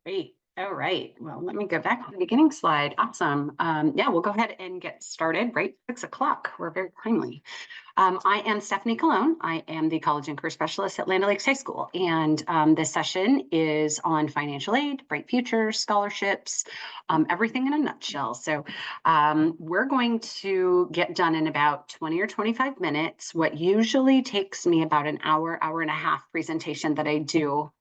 Great. All right. Well, let me go back to the beginning slide. Awesome. Yeah, we'll go ahead and get started. Right, 6 o'clock. We're very timely. I am Stephanie Colon. I am the College and Career Specialist at Land O'Lakes High School, and this session is on financial aid, Bright Futures, scholarships, everything in a nutshell. So we're going to get done in about 20 or 25 minutes. What usually takes me about an hour, hour and a half presentation that I do.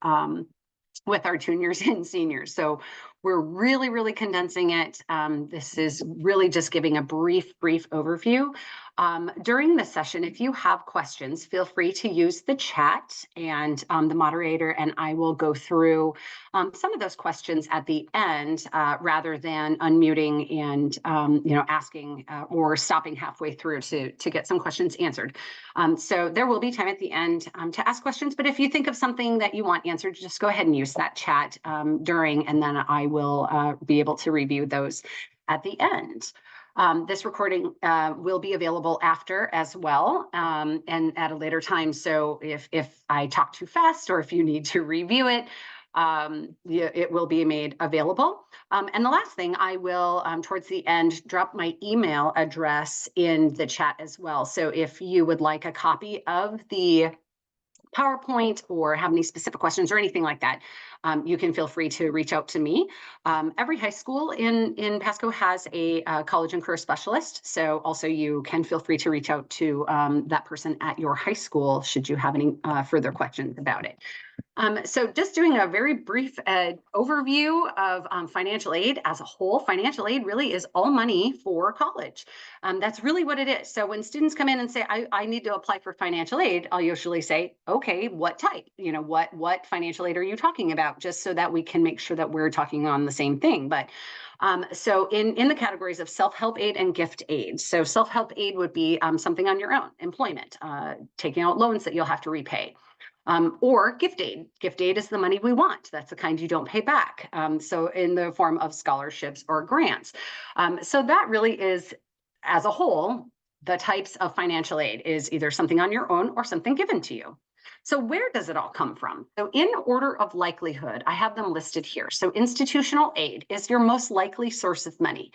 With our juniors and seniors. So we're really condensing it. This is really just giving a brief overview. During the session, if you have questions, feel free to use the chat, and the moderator and I will go through some of those questions at the end, rather than unmuting and asking or stopping halfway through to get some questions answered. So there will be time at the end to ask questions, but if you think of something that you want answered, just go ahead and use that chat during, and then I will be able to review those at the end. This recording will be available after as well, and at a later time. So if I talk too fast or if you need to review it, it will be made available. And the last thing, I will, towards the end, drop my email address in the chat as well. So if you would like a copy of the PowerPoint or have any specific questions or anything like that, you can feel free to reach out to me. Every high school in Pasco has a college and career specialist. So also you can feel free to reach out to that person at your high school should you have any further questions about it. So just doing a very brief overview of financial aid as a whole. Financial aid really is all money for college. That's really what it is. So when students come in and say, I need to apply for financial aid, I'll usually say, okay, what type? What financial aid are you talking about? Just so that we can make sure that we're talking on the same thing. But so in the categories of self-help aid and gift aid. So self-help aid would be something on your own, employment, taking out loans that you'll have to repay. Or gift aid. Gift aid is the money we want. That's the kind you don't pay back. So in the form of scholarships or grants. So that really is, as a whole, the types of financial aid is either something on your own or something given to you. So where does it all come from? So in order of likelihood, I have them listed here. So institutional aid is your most likely source of money.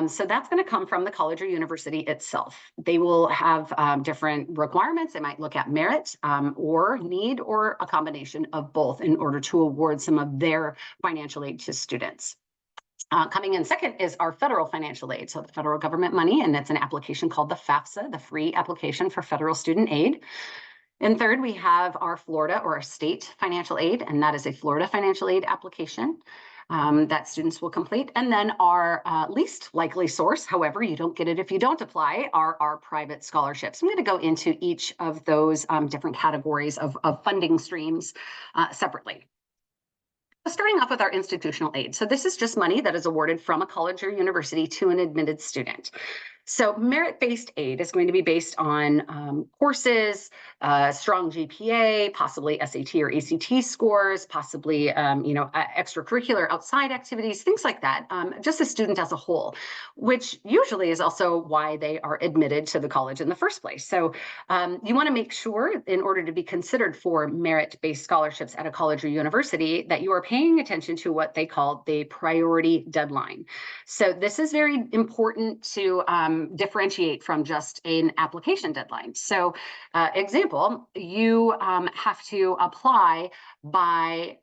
So that's going to come from the college or university itself. They will have different requirements. They might look at merit or need or a combination of both in order to award some of their financial aid to students. Coming in second is our federal financial aid. So the federal government money, and it's an application called the FAFSA, the Free Application for Federal Student Aid. And third, we have our Florida or our state financial aid, and that is a Florida financial aid application that students will complete. And then our least likely source, however, you don't get it if you don't apply, are our private scholarships. I'm going to go into each of those different categories of funding streams separately. Starting off with our institutional aid. So this is just money that is awarded from a college or university to an admitted student. So merit-based aid is going to be based on courses, strong GPA, possibly SAT or ACT scores, possibly extracurricular outside activities, things like that, just a student as a whole, which usually is also why they are admitted to the college in the first place. So you want to make sure, in order to be considered for merit-based scholarships at a college or university, that you are paying attention to what they call the priority deadline. So this is very important to differentiate from just an application deadline. So example, you have to apply by,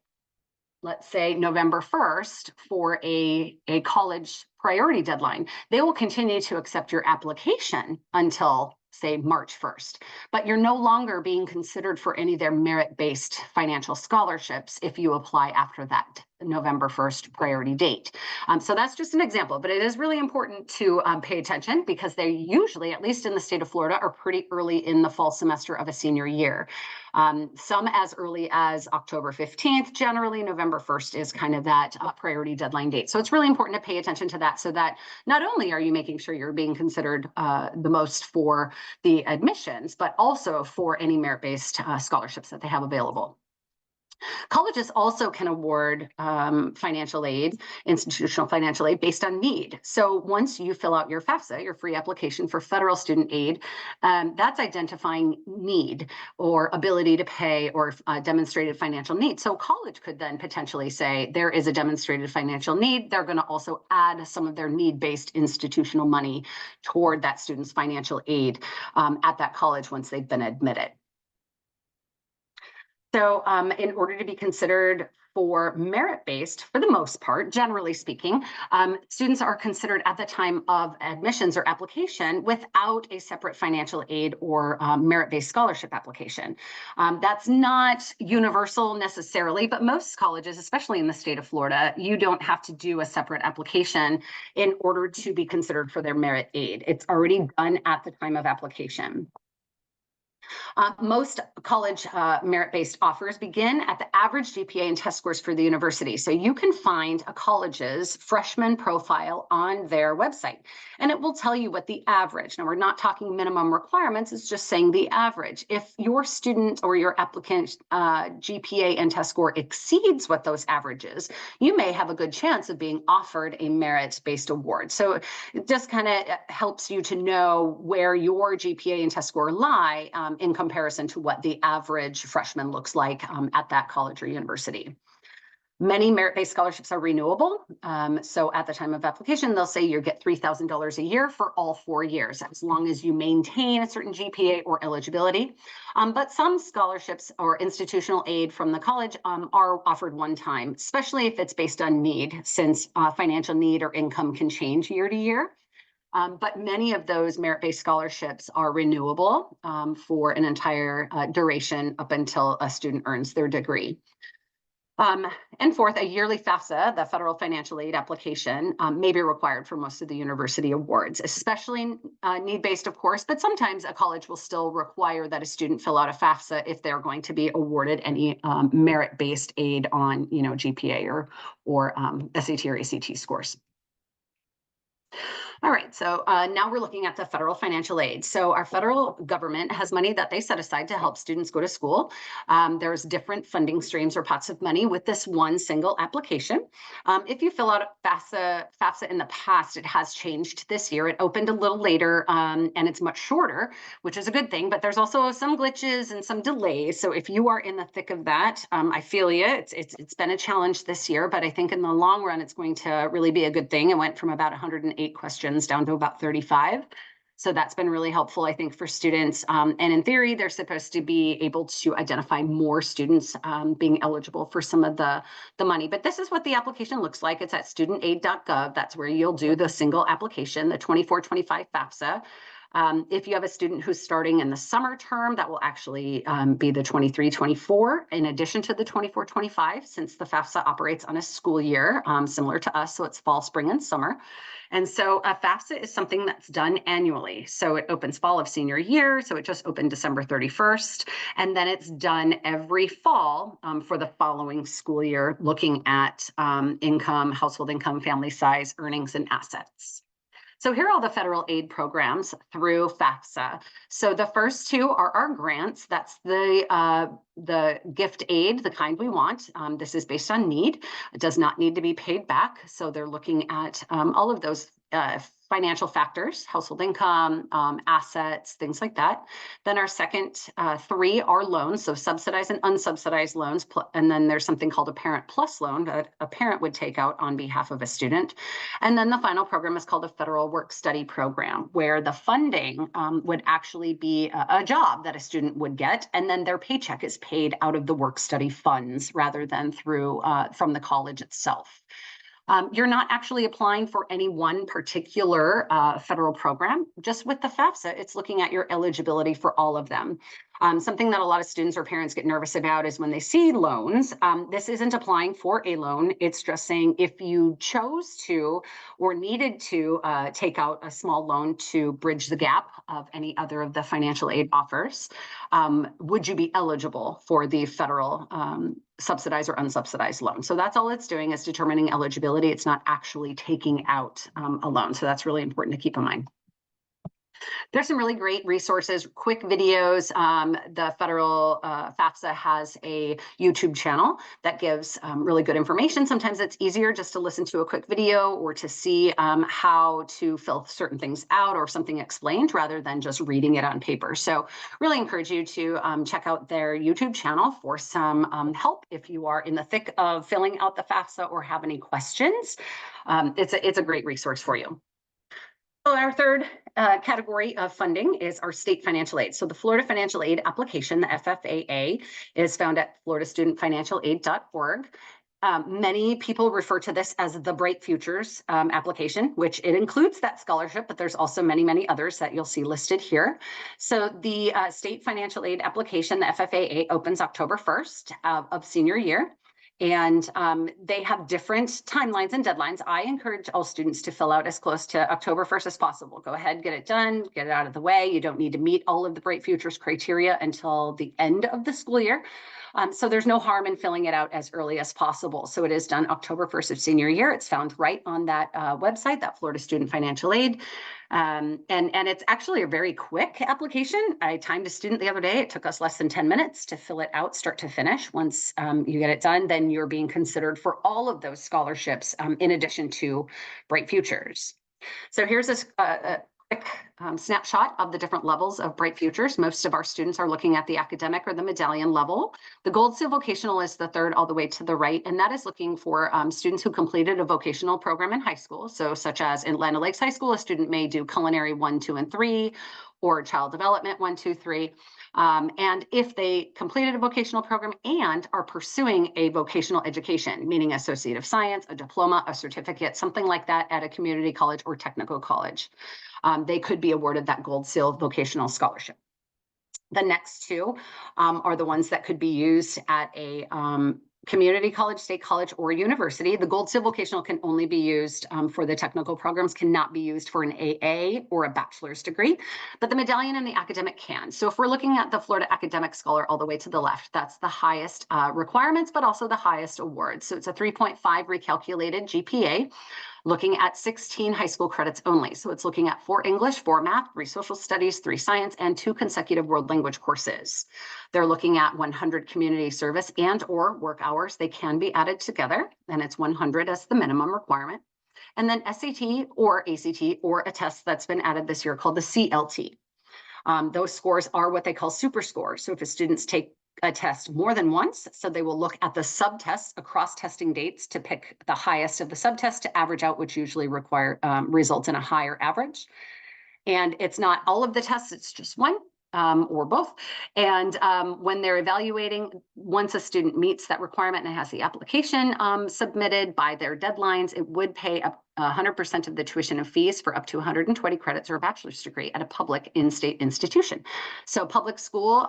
let's say, November 1st for a college priority deadline. They will continue to accept your application until, say, March 1st, but you're no longer being considered for any of their merit-based financial scholarships if you apply after that November 1st priority date. So that's just an example, but it is really important to pay attention because they usually, at least in the state of Florida, are pretty early in the fall semester of a senior year. Some as early as October 15th, generally November 1st is kind of that priority deadline date. So it's really important to pay attention to that so that not only are you making sure you're being considered the most for the admissions, but also for any merit-based scholarships that they have available. Colleges also can award financial aid, institutional financial aid based on need. So once you fill out your FAFSA, your free application for federal student aid, that's identifying need or ability to pay or demonstrated financial need. So college could then potentially say there is a demonstrated financial need. They're going to also add some of their need-based institutional money toward that student's financial aid at that college once they've been admitted. So in order to be considered for merit-based, for the most part, generally speaking, students are considered at the time of admissions or application without a separate financial aid or merit-based scholarship application. That's not universal necessarily, but most colleges, especially in the state of Florida, you don't have to do a separate application in order to be considered for their merit aid. It's already done at the time of application. Most college merit-based offers begin at the average GPA and test scores for the university. So you can find a college's freshman profile on their website, and it will tell you what the average. Now, we're not talking minimum requirements, it's just saying the average. If your student or your applicant GPA and test score exceeds what those averages, you may have a good chance of being offered a merit-based award. So it just kind of helps you to know where your GPA and test score lie in comparison to what the average freshman looks like at that college or university. Many merit-based scholarships are renewable. So at the time of application, they'll say you get $3,000 a year for all 4 years, as long as you maintain a certain GPA or eligibility. But some scholarships or institutional aid from the college are offered one time, especially if it's based on need, since financial need or income can change year to year. But many of those merit-based scholarships are renewable for an entire duration up until a student earns their degree. And fourth, a yearly FAFSA, the federal financial aid application, may be required for most of the university awards, especially need-based, of course, but sometimes a college will still require that a student fill out a FAFSA if they're going to be awarded any merit-based aid on, GPA or SAT or ACT scores. All right, so now we're looking at the federal financial aid. So our federal government has money that they set aside to help students go to school. There's different funding streams or pots of money with this one single application. If you fill out FAFSA in the past, it has changed this year. It opened a little later and it's much shorter, which is a good thing, but there's also some glitches and some delays. So if you are in the thick of that, I feel you. It's been a challenge this year, but I think in the long run, it's going to really be a good thing. It went from about 108 questions down to about 35. So that's been really helpful, I think, for students. And in theory, they're supposed to be able to identify more students being eligible for some of the money. But this is what the application looks like. It's at studentaid.gov. That's where you'll do the single application, the 24-25 FAFSA. If you have a student who's starting in the summer term, that will actually be the 23-24 in addition to the 24-25, since the FAFSA operates on a school year similar to us. So it's fall, spring, and summer. And so a FAFSA is something that's done annually. So it opens fall of senior year. So it just opened December 31st. And then it's done every fall for the following school year, looking at income, household income, family size, earnings, and assets. So here are all the federal aid programs through FAFSA. So the first two are our grants. That's the gift aid, the kind we want. This is based on need. It does not need to be paid back. So they're looking at all of those financial factors, household income, assets, things like that. Then our second three are loans, so subsidized and unsubsidized loans. And then there's something called a Parent Plus loan that a parent would take out on behalf of a student. And then the final program is called a Federal Work Study Program, where the funding would actually be a job that a student would get, and then their paycheck is paid out of the work study funds rather than through from the college itself. You're not actually applying for any one particular federal program. Just with the FAFSA, it's looking at your eligibility for all of them. Something that a lot of students or parents get nervous about is when they see loans. This isn't applying for a loan. It's just saying if you chose to or needed to take out a small loan to bridge the gap of any other of the financial aid offers, would you be eligible for the federal subsidized or unsubsidized loan? So that's all it's doing, is determining eligibility. It's not actually taking out a loan. So that's really important to keep in mind. There's some really great resources, quick videos. The federal FAFSA has a YouTube channel that gives really good information. Sometimes it's easier just to listen to a quick video or to see how to fill certain things out or something explained rather than just reading it on paper. So really encourage you to check out their YouTube channel for some help if you are in the thick of filling out the FAFSA or have any questions. It's a great resource for you. So our third category of funding is our state financial aid. So the Florida Financial Aid application, the FFAA, is found at floridastudentfinancialaid.org. Many people refer to this as the Bright Futures application, which it includes that scholarship, but there's also many, many others that you'll see listed here. So the state financial aid application, the FFAA, opens October 1st of senior year. And they have different timelines and deadlines. I encourage all students to fill out as close to October 1st as possible. Go ahead, get it done, get it out of the way. You don't need to meet all of the Bright Futures criteria until the end of the school year. So there's no harm in filling it out as early as possible. So it is done October 1st of senior year. It's found right on that website, that Florida Student Financial Aid. And it's actually a very quick application. I timed a student the other day. It took us less than 10 minutes to fill it out, start to finish. Once you get it done, then you're being considered for all of those scholarships in addition to Bright Futures. So here's a quick snapshot of the different levels of Bright Futures. Most of our students are looking at the academic or the medallion level. The Gold Seal Vocational is the third all the way to the right, and that is looking for students who completed a vocational program in high school. So such as in Land O'Lakes High School, a student may do culinary 1, 2, and 3, or child development 1, 2, 3. And if they completed a vocational program and are pursuing a vocational education, meaning Associate of Science, a diploma, a certificate, something like that at a community college or technical college, they could be awarded that Gold Seal Vocational Scholarship. The next two are the ones that could be used at a community college, state college, or university. The Gold Seal Vocational can only be used for the technical programs, cannot be used for an AA or a bachelor's degree, but the medallion and the academic can. So if we're looking at the Florida Academic Scholar all the way to the left, that's the highest requirements, but also the highest award. So it's a 3.5 recalculated GPA, looking at 16 high school credits only. So it's looking at 4 English, 4 math, 3 social studies, 3 science, and 2 consecutive world language courses. They're looking at 100 community service and or work hours. They can be added together, and it's 100 as the minimum requirement. And then SAT or ACT or a test that's been added this year called the CLT. Those scores are what they call super scores. So if a students take a test more than once, so they will look at the subtests across testing dates to pick the highest of the subtests to average out, which usually results in a higher average. And it's not all of the tests, it's just one or both. And when they're evaluating, once a student meets that requirement and has the application submitted by their deadlines, it would pay up 100% of the tuition and fees for up to 120 credits or a bachelor's degree at a public in-state institution. So public school,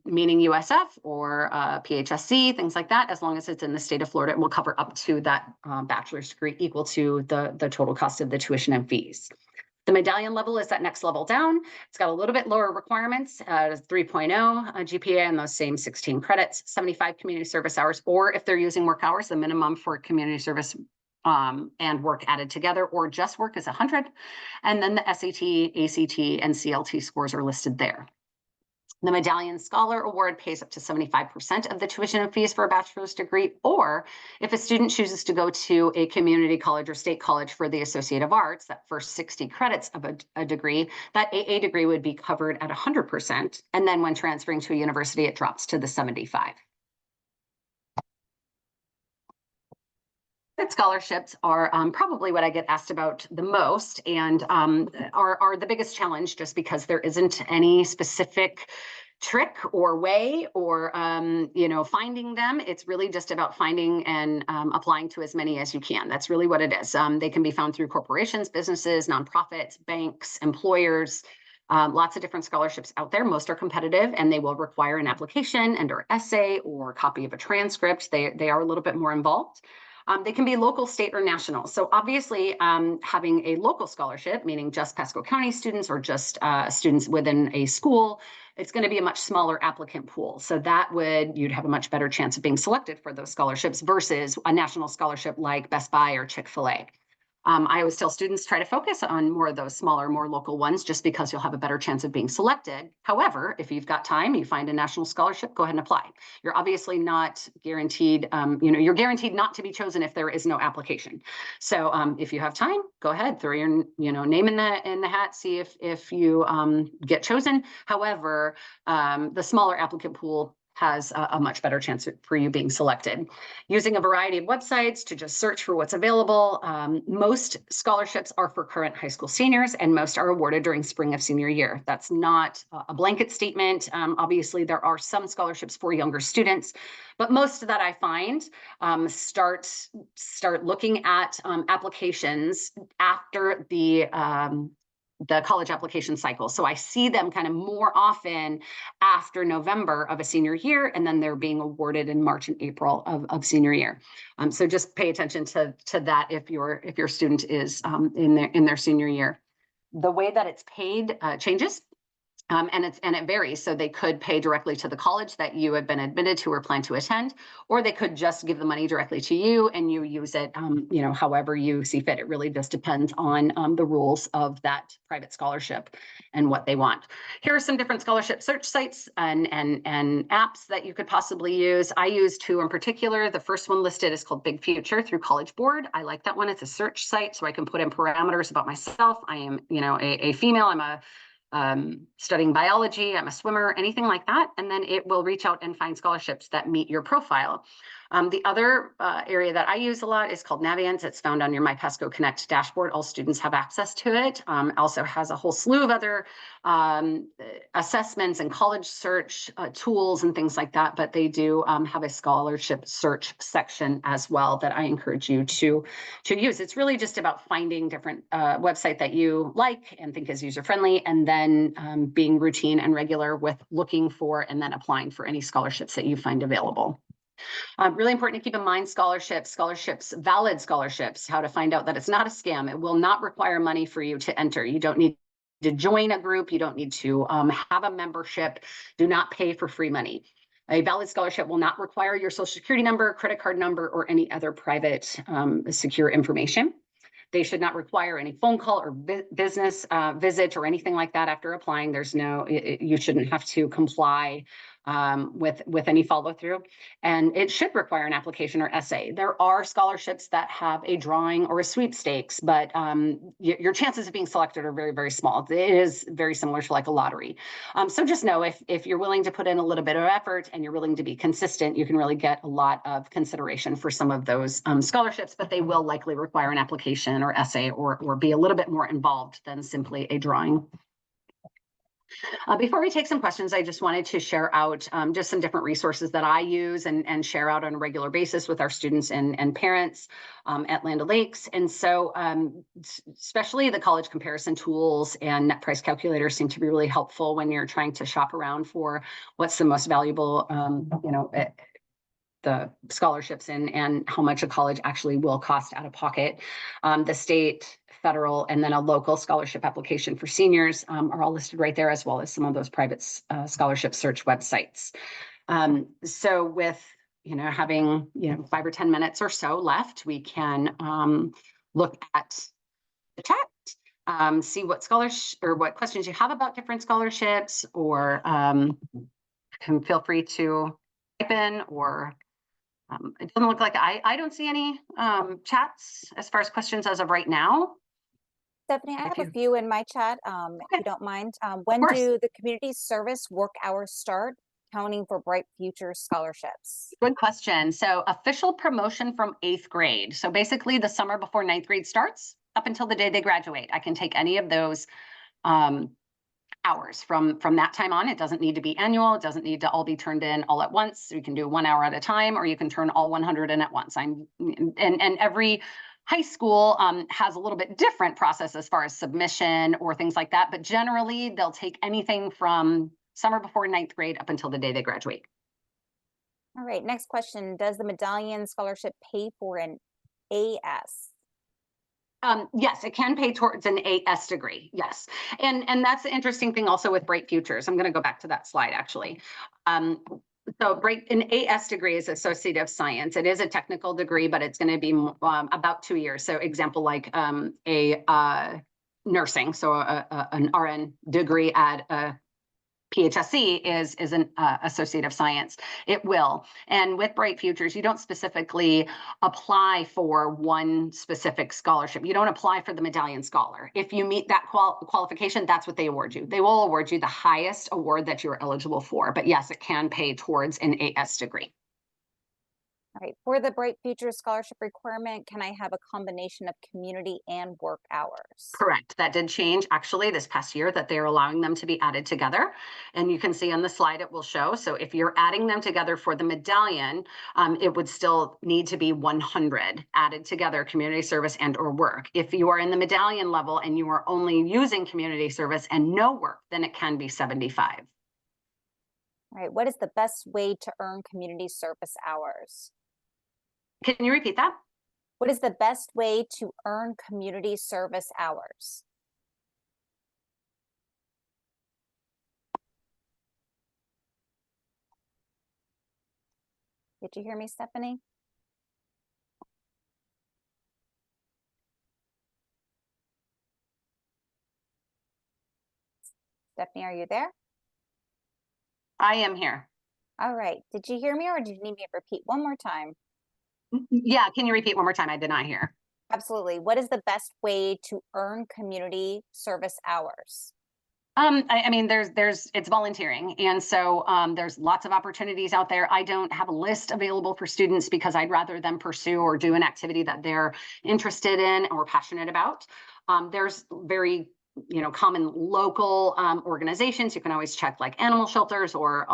meaning USF or PHSC, things like that, as long as it's in the state of Florida, it will cover up to that bachelor's degree equal to the total cost of the tuition and fees. The medallion level is that next level down. It's got a little bit lower requirements, 3.0 GPA and those same 16 credits, 75 community service hours, or if they're using work hours, the minimum for community service and work added together, or just work is 100. And then the SAT, ACT, and CLT scores are listed there. The Medallion Scholar Award pays up to 75% of the tuition and fees for a bachelor's degree, or if a student chooses to go to a community college or state college for the Associate of Arts, that first 60 credits of a degree, that AA degree would be covered at 100%. And then when transferring to a university, it drops to the 75. Scholarships are probably what I get asked about the most, and are the biggest challenge, just because there isn't any specific trick or way or finding them. It's really just about finding and applying to as many as you can. That's really what it is. They can be found through corporations, businesses, nonprofits, banks, employers. Lots of different scholarships out there. Most are competitive, and they will require an application and or essay or a copy of a transcript. They are a little bit more involved. They can be local, state, or national. So obviously, having a local scholarship, meaning just Pasco County students or just students within a school, it's going to be a much smaller applicant pool. So you'd have a much better chance of being selected for those scholarships versus a national scholarship like Best Buy or Chick-fil-A. I always tell students try to focus on more of those smaller, more local ones, just because you'll have a better chance of being selected. However, if you've got time, you find a national scholarship, go ahead and apply. You're obviously not guaranteed, you're guaranteed not to be chosen if there is no application. So if you have time, go ahead, throw your name in the hat, see if you get chosen. However, the smaller applicant pool has a much better chance for you being selected. Using a variety of websites to just search for what's available. Most scholarships are for current high school seniors, and most are awarded during spring of senior year. That's not a blanket statement. Obviously, there are some scholarships for younger students, but most of that I find start looking at applications after the college application cycle. So I see them kind of more often after November of a senior year, and then they're being awarded in March and April of senior year. So just pay attention to that if your student is in their senior year. The way that it's paid changes. And it varies. So they could pay directly to the college that you have been admitted to or plan to attend, or they could just give the money directly to you and you use it, however you see fit. It really just depends on the rules of that private scholarship and what they want. Here are some different scholarship search sites and apps that you could possibly use. I use two in particular. The first one listed is called Big Future through College Board. I like that one. It's a search site, so I can put in parameters about myself. I am, a female. I'm studying biology, I'm a swimmer, anything like that. And then it will reach out and find scholarships that meet your profile. The other area that I use a lot is called Navient. It's found on your MyPasco Connect dashboard. All students have access to it. Also has a whole slew of other assessments and college search tools and things like that, but they do have a scholarship search section as well that I encourage you to use. It's really just about finding different website that you like and think is user-friendly, and then being routine and regular with looking for and then applying for any scholarships that you find available. Really important to keep in mind scholarships, valid scholarships, how to find out that it's not a scam. It will not require money for you to enter. You don't need to join a group. You don't need to have a membership. Do not pay for free money. A valid scholarship will not require your social security number, credit card number, or any other private secure information. They should not require any phone call or business visit or anything like that after applying. You shouldn't have to comply with any follow through, and it should require an application or essay. There are scholarships that have a drawing or a sweepstakes, but your chances of being selected are very, very small. It is very similar to like a lottery. So just know if you're willing to put in a little bit of effort and you're willing to be consistent, you can really get a lot of consideration for some of those scholarships, but they will likely require an application or essay or be a little bit more involved than simply a drawing. Before we take some questions, I just wanted to share out just some different resources that I use and share out on a regular basis with our students and parents at Land O'Lakes. And so especially the college comparison tools and net price calculators seem to be really helpful when you're trying to shop around for what's the most valuable, the scholarships and how much a college actually will cost out of pocket. The state, federal, and then a local scholarship application for seniors are all listed right there, as well as some of those private scholarship search websites. So with having 5 or 10 minutes or so left, we can look at the chat, see what what questions you have about different scholarships, or can feel free to type in or. It doesn't look like I don't see any chats as far as questions as of right now. Stephanie, I have a few in my chat, if you don't mind. When do the community service work hours start, counting for Bright Future scholarships? Good question. So official promotion from 8th grade. So basically the summer before 9th grade starts up until the day they graduate. I can take any of those hours from that time on. It doesn't need to be annual. It doesn't need to all be turned in all at once. You can do 1 hour at a time, or you can turn all 100 in at once. And every high school has a little bit different process as far as submission or things like that. But generally, they'll take anything from summer before 9th grade up until the day they graduate. All right. Next question. Does the Medallion Scholarship pay for an AS? Yes, it can pay towards an AS degree. Yes. And that's the interesting thing also with Bright Futures. I'm going to go back to that slide actually. So an AS degree is Associate of Science. It is a technical degree, but it's going to be about 2 years. So example, like nursing. So an RN degree at a PHSC is an Associate of Science. It will. And with Bright Futures, you don't specifically apply for one specific scholarship. You don't apply for the Medallion Scholar. If you meet that qualification, that's what they award you. They will award you the highest award that you're eligible for. But yes, it can pay towards an AS degree. All right, for the Bright Future Scholarship requirement, can I have a combination of community and work hours? Correct. That did change actually this past year, that they're allowing them to be added together. And you can see on the slide it will show. So if you're adding them together for the medallion, it would still need to be 100 added together, community service and or work. If you are in the medallion level and you are only using community service and no work, then it can be 75. All right, what is the best way to earn community service hours? Can you repeat that? What is the best way to earn community service hours? Did you hear me, Stephanie? Stephanie, are you there? I am here. All right. Did you hear me, or did you need me to repeat one more time? Yeah, can you repeat one more time? I did not hear. Absolutely. What is the best way to earn community service hours? I mean, it's volunteering. And so there's lots of opportunities out there. I don't have a list available for students because I'd rather them pursue or do an activity that they're interested in or passionate about. There's very common local organizations. You can always check like animal shelters or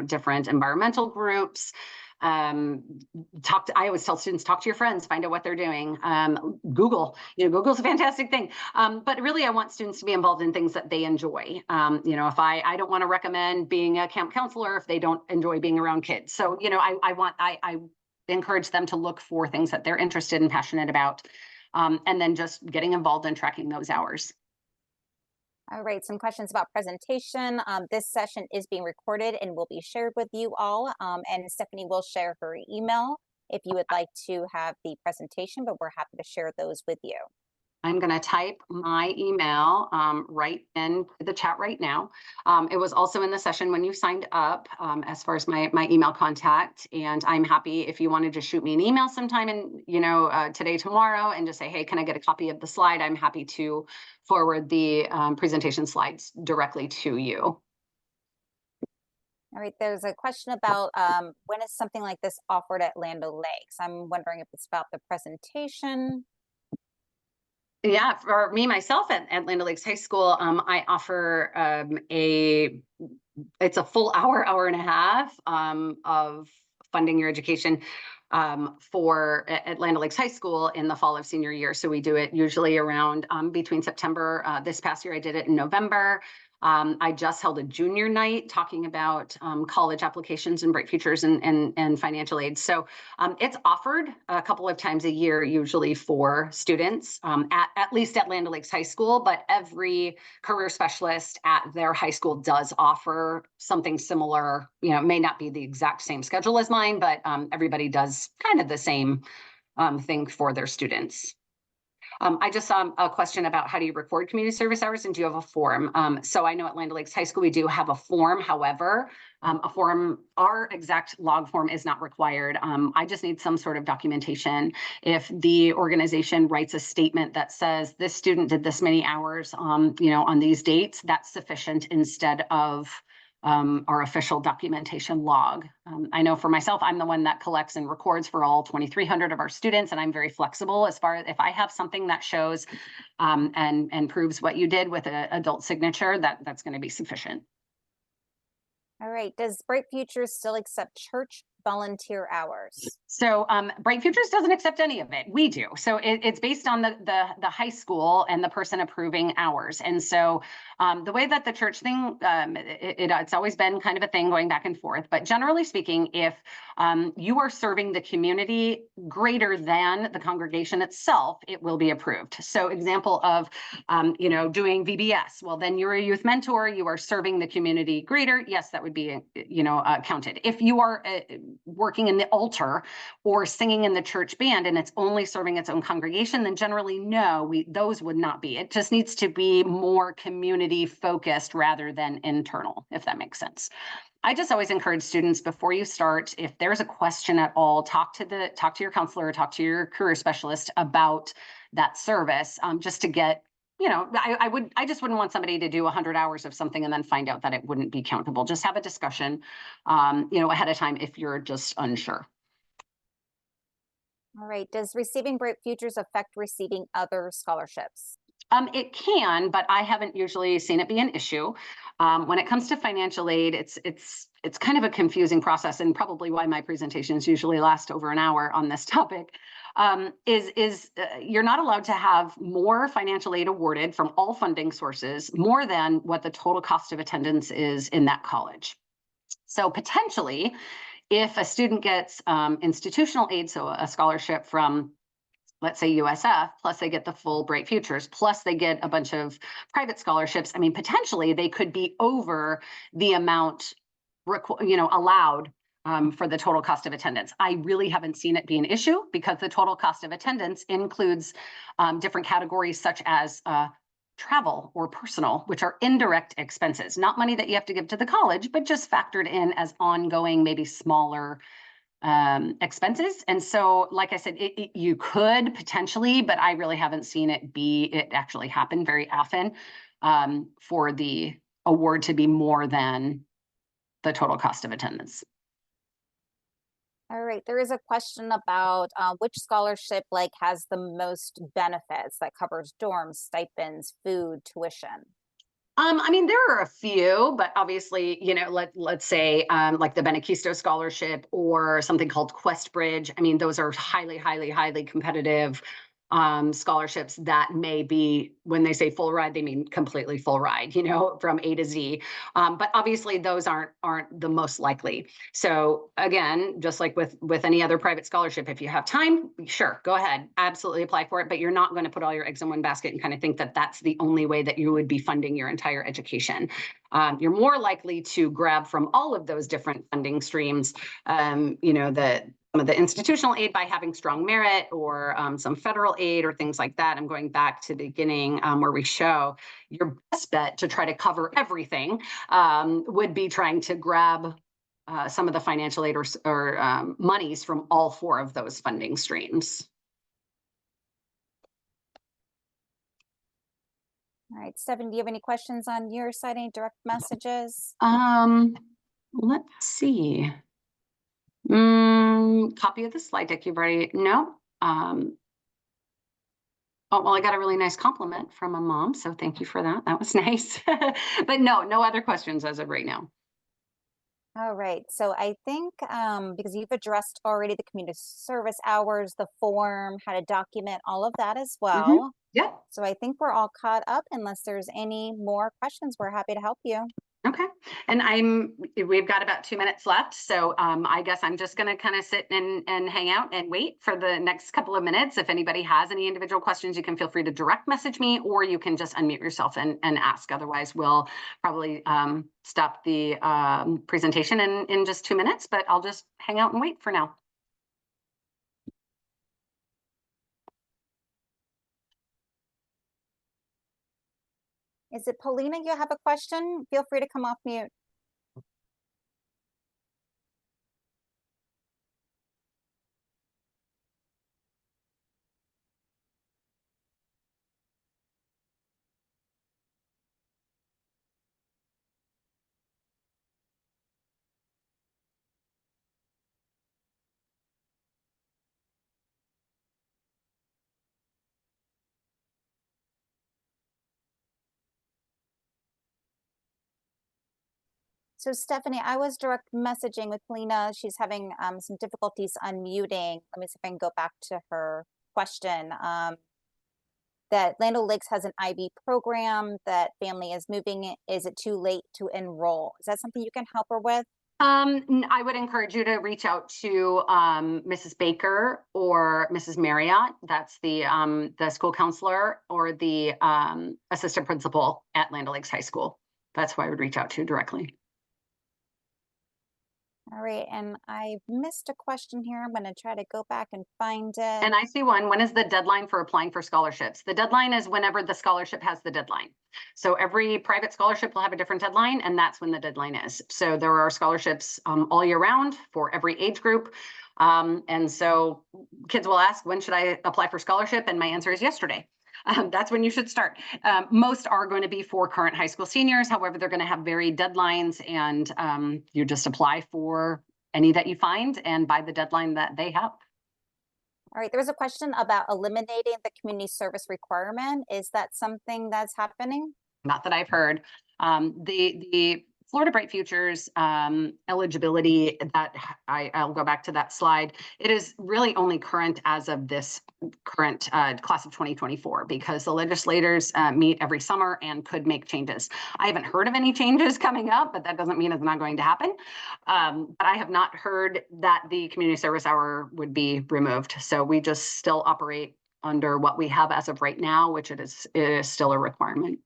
different environmental groups. I always tell students, talk to your friends, find out what they're doing. Google's a fantastic thing. But really I want students to be involved in things that they enjoy. If I don't want to recommend being a camp counselor if they don't enjoy being around kids. So, I encourage them to look for things that they're interested and passionate about. And then just getting involved in tracking those hours. All right, some questions about presentation. This session is being recorded and will be shared with you all. And Stephanie will share her email if you would like to have the presentation, but we're happy to share those with you. I'm going to type my email right in the chat right now. It was also in the session when you signed up as far as my email contact. And I'm happy if you wanted to shoot me an email sometime in, today, tomorrow, and just say, hey, can I get a copy of the slide? I'm happy to forward the presentation slides directly to you. All right, there's a question about when is something like this offered at Land O'Lakes? I'm wondering if it's about the presentation. Yeah, for me, myself at Land O'Lakes High School, I offer it's a full hour and a half of funding your education at Land O'Lakes High School in the fall of senior year. So we do it usually around between September. This past year, I did it in November. I just held a junior night talking about college applications and Bright Futures and financial aid. So it's offered a couple of times a year, usually for students, at least at Land O'Lakes High School, but every career specialist at their high school does offer something similar. It may not be the exact same schedule as mine, but everybody does kind of the same thing for their students. I just saw a question about how do you record community service hours and do you have a form? So I know at Land O'Lakes High School, we do have a form. However, our exact log form is not required. I just need some sort of documentation. If the organization writes a statement that says this student did this many hours, on these dates, that's sufficient instead of our official documentation log. I know for myself, I'm the one that collects and records for all 2,300 of our students, and I'm very flexible as far as if I have something that shows and proves what you did with an adult signature, that's going to be sufficient. All right. Does Bright Futures still accept church volunteer hours? So Bright Futures doesn't accept any of it. We do. So it's based on the high school and the person approving hours. And so the way that the church thing, it's always been kind of a thing going back and forth. But generally speaking, if you are serving the community greater than the congregation itself, it will be approved. So example of, doing VBS. Well, then you're a youth mentor. You are serving the community greater. Yes, that would be, counted. If you are working in the altar or singing in the church band and it's only serving its own congregation, then generally no, those would not be. It just needs to be more community focused rather than internal, if that makes sense. I just always encourage students before you start, if there's a question at all, talk to your counselor or talk to your career specialist about that service, just to get, I just wouldn't want somebody to do 100 hours of something and then find out that it wouldn't be countable. Just have a discussion, ahead of time if you're just unsure. All right. Does receiving Bright Futures affect receiving other scholarships? It can, but I haven't usually seen it be an issue. When it comes to financial aid, it's kind of a confusing process, and probably why my presentations usually last over an hour on this topic. You're not allowed to have more financial aid awarded from all funding sources more than what the total cost of attendance is in that college. So potentially, if a student gets institutional aid, so a scholarship from, let's say, USF, plus they get the full Bright Futures, plus they get a bunch of private scholarships, I mean, potentially they could be over the amount allowed for the total cost of attendance. I really haven't seen it be an issue because the total cost of attendance includes different categories such as travel or personal, which are indirect expenses, not money that you have to give to the college, but just factored in as ongoing, maybe smaller expenses. And so, like I said, you could potentially, but I really haven't seen it actually happen very often for the award to be more than the total cost of attendance. All right. There is a question about which scholarship has the most benefits that covers dorms, stipends, food, tuition. I mean, there are a few, but obviously, let's say like the Benequisto Scholarship or something called Quest Bridge. I mean, those are highly, highly, highly competitive scholarships that may be, when they say full ride, they mean completely full ride, from A to Z. But obviously, those aren't the most likely. So again, just like with any other private scholarship, if you have time, sure, go ahead, absolutely apply for it. But you're not going to put all your eggs in one basket and kind of think that that's the only way that you would be funding your entire education. You're more likely to grab from all of those different funding streams, some of the institutional aid by having strong merit, or some federal aid or things like that. I'm going back to the beginning where we show your best bet to try to cover everything would be trying to grab some of the financial aid or monies from all four of those funding streams. All right, Stephanie, do you have any questions on your side, any direct messages? Let's see. Copy of the slide deck you've already, no. Oh, well, I got a really nice compliment from a mom, so thank you for that. That was nice. But no other questions as of right now. All right, so I think because you've addressed already the community service hours, the form, how to document all of that as well. Yeah. So I think we're all caught up. Unless there's any more questions, we're happy to help you. Okay. And we've got about 2 minutes left. So I guess I'm just going to kind of sit and hang out and wait for the next couple of minutes. If anybody has any individual questions, you can feel free to direct message me, or you can just unmute yourself and ask. Otherwise, we'll probably stop the presentation in just 2 minutes, but I'll just hang out and wait for now. Is it Paulina? You have a question? Feel free to come off mute. So Stephanie, I was direct messaging with Polina. She's having some difficulties unmuting. Let me see if I can go back to her question. That Land O'Lakes has an IB program that family is moving. Is it too late to enroll? Is that something you can help her with? I would encourage you to reach out to Mrs. Baker or Mrs. Marriott. That's the school counselor or the assistant principal at Land O'Lakes High School. That's who I would reach out to directly. All right, and I missed a question here. I'm going to try to go back and find it. And I see one. When is the deadline for applying for scholarships? The deadline is whenever the scholarship has the deadline. So every private scholarship will have a different deadline, and that's when the deadline is. So there are scholarships all year round for every age group. And so kids will ask, when should I apply for scholarship? And my answer is yesterday. That's when you should start. Most are going to be for current high school seniors. However, they're going to have varied deadlines, and you just apply for any that you find and by the deadline that they have. All right, there was a question about eliminating the community service requirement. Is that something that's happening? Not that I've heard. The Florida Bright Futures eligibility, that I'll go back to that slide. It is really only current as of this current class of 2024, because the legislators meet every summer and could make changes. I haven't heard of any changes coming up, but that doesn't mean it's not going to happen. But I have not heard that the community service hour would be removed. So we just still operate under what we have as of right now, which it is still a requirement.